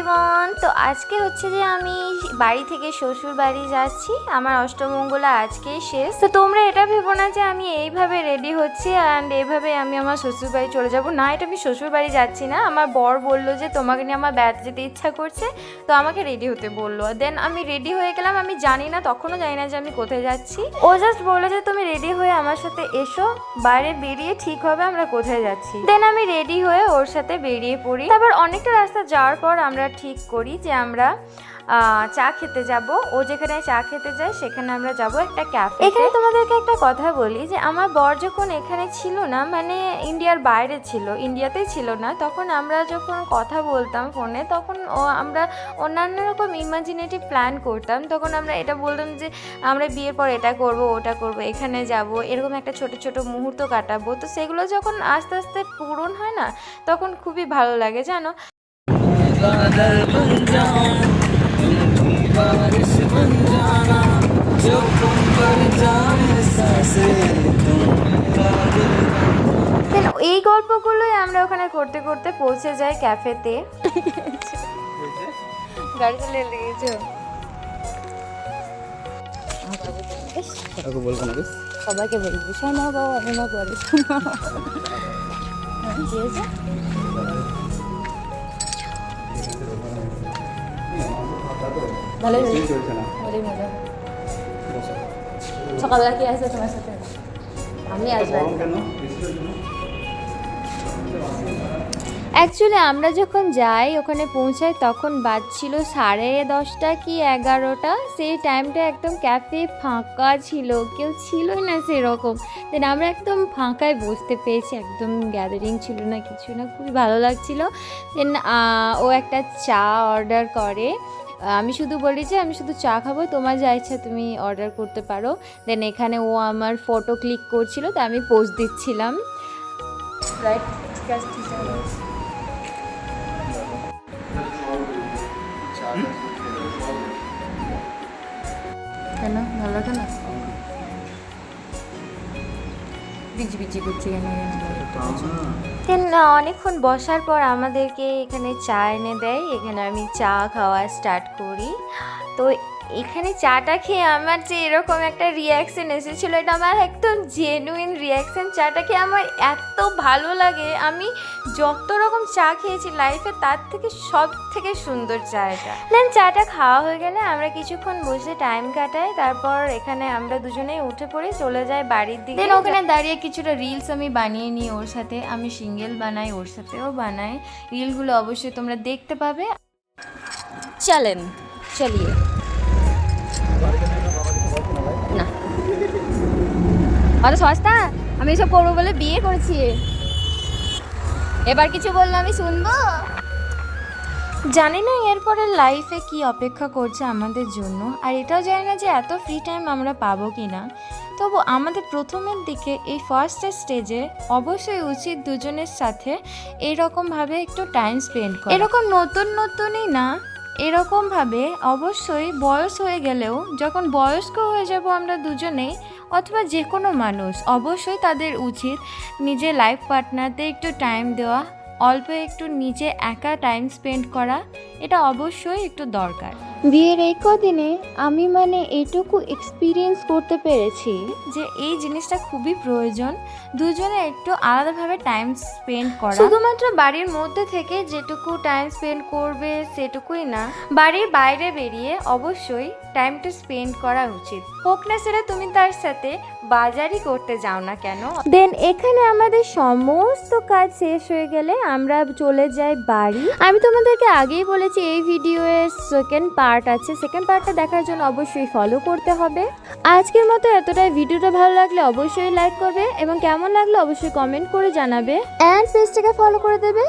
Everyone, তো আজকে হচ্ছে যে আমি বাড়ি থেকে শ্বশুর বাড়ি যাচ্ছি। আমার অষ্টমঙ্গলা আজকেই শেষ। তো তোমরা এটা ভেবো না যে আমি এইভাবে রেডি হচ্ছি অ্যান্ড এইভাবে আমি আমার শ্বশুর বাড়ি চলে যাব। না, এটা আমি শ্বশুর বাড়ি যাচ্ছি না। আমার বর বললো যে তোমাকে নিয়ে আমার বেড়াতে যেতে ইচ্ছা করছে, তো আমাকে রেডি হতে বললো। দেন আমি রেডি হয়ে গেলাম। আমি জানি না, তখনও জানি না যে আমি কোথায় যাচ্ছি। ও জাস্ট বললো যে তুমি রেডি হয়ে আমার সাথে এসো, বাইরে বেরিয়ে ঠিক হবে আমরা কোথায় যাচ্ছি। দেন আমি রেডি হয়ে ওর সাথে বেরিয়ে পড়ি। তারপর অনেকটা রাস্তা যাওয়ার পর আমরা ঠিক করি যে আমরা চা খেতে যাব। ও যেখানে চা খেতে যায় সেখানে আমরা যাব একটা ক্যাফে। এখানে তোমাদেরকে একটা কথা বলি যে আমার বর যখন এখানে ছিল না, মানে ইন্ডিয়ার বাইরে ছিল, ইন্ডিয়াতেই ছিল না, তখন আমরা যখন কথা বলতাম ফোনে, তখন আমরা অন্যান্য রকম ইমাজিনেটিভ প্ল্যান করতাম। তখন আমরা এটা বলতাম যে আমরা বিয়ের পর এটা করব, ওটা করব, এখানে যাব, এরকম একটা ছোট ছোট মুহূর্ত কাটাবো। তো সেগুলো যখন আস্তে আস্তে পূরণ হয় না, তখন খুবই ভালো লাগে জানো। এই গল্পগুলোই আমরা ওখানে করতে করতে পৌঁছে যাই ক্যাফেতে। গাড়ি চলে লেগেছে, সবাইকে বলবি শোনো বাবা, আমি মা করে ভালোই চলছে না, ভালোই মজা। সকালবেলা কি আছে তোমার সাথে? আমি আসবো। অ্যাকচুয়ালি আমরা যখন যাই ওখানে পৌঁছাই তখন বাজছিল 10:30 কি 11টা। সেই টাইমটা একদম ক্যাফে ফাঁকা ছিল, কেউ ছিলই না সেরকম। দেন আমরা একদম ফাঁকায় বসতে পেয়েছি, একদম গ্যাদারিং ছিল না, কিছু না, খুবই ভালো লাগছিল। দেন ও একটা চা অর্ডার করে। আমি শুধু বলি যে আমি শুধু চা খাবো, তোমার যা ইচ্ছা তুমি অর্ডার করতে পারো। দেন এখানে ও আমার ফটো ক্লিক করছিল, তো আমি পোস্ট দিচ্ছিলাম। রাইট, কেন ভালো লাগে না? বিচি বিচি করছি কেন? অনেকক্ষণ বসার পর আমাদেরকে এখানে চা এনে দেয়। এখানে আমি চা খাওয়া স্টার্ট করি। তো এখানে চাটা খেয়ে আমার যে এরকম একটা রিয়াকশান এসেছিলো, এটা আমার একদম জেনুইন রিয়াকশান। চাটা খেয়ে আমার এত ভালো লাগে, আমি যত রকম চা খেয়েছি লাইফে তার থেকে সব থেকে সুন্দর চা এটা। দেন চাটা খাওয়া হয়ে গেলে আমরা কিছুক্ষণ বসে টাইম কাটাই। তারপর এখানে আমরা দুজনেই উঠে পড়ে চলে যাই বাড়ির দিকে। দেন ওখানে দাঁড়িয়ে কিছুটা রিলস আমি বানিয়ে নিই ওর সাথে। আমি সিঙ্গেল বানাই, ওর সাথেও বানাই। রিলগুলো অবশ্যই তোমরা দেখতে পাবে। চলিয়ে না অত সস্তা, আমি এসব করবো বলে বিয়ে করেছি। এবার কিছু বললো আমি শুনবো। জানি না এরপরে লাইফে কি অপেক্ষা করছে আমাদের জন্য, আর এটাও জানি না যে এত ফ্রি টাইম আমরা পাবো কি না। তবু আমাদের প্রথমের দিকে এই ফার্স্ট স্টেজে অবশ্যই উচিত দুজনের সাথে এরকমভাবে একটু টাইম স্পেন্ড করা। এরকম নতুনই না, এরকমভাবে অবশ্যই বয়স হয়ে গেলেও, যখন বয়স্ক হয়ে যাব আমরা দুজনেই অথবা যে কোনো মানুষ, অবশ্যই তাদের উচিত নিজের লাইফ পার্টনারদের একটু টাইম দেওয়া, অল্প একটু নিজে একা টাইম স্পেন্ড করা, এটা অবশ্যই একটু দরকার। বিয়ের এই কদিনে আমি এইটুকু এক্সপিরিয়েন্স করতে পেরেছি যে এই জিনিসটা খুবই প্রয়োজন, দুজনে একটু আলাদাভাবে টাইম স্পেন্ড করা। শুধুমাত্র বাড়ির মধ্যে থেকে যেটুকু টাইম স্পেন্ড করবে সেটুকুই না, বাড়ির বাইরে বেরিয়ে অবশ্যই টাইমটা স্পেন্ড করা উচিত। হোক না সেটা তুমি তার সাথে বাজারই করতে যাও না কেন। দেন এখানে আমাদের সমস্ত কাজ শেষ হয়ে গেলে আমরা চলে যাই বাড়ি। আমি তোমাদেরকে আগেই বলেছি এই ভিডিওর সেকেন্ড পার্ট আছে, সেকেন্ড পার্টটা দেখার জন্য অবশ্যই ফলো করতে হবে। আজকের মতো এতটাই। ভিডিওটা ভালো লাগলে অবশ্যই লাইক করবে এবং কেমন লাগলো অবশ্যই কমেন্ট করে জানাবে, অ্যান্ড পেজটাকে ফলো করে দেবে।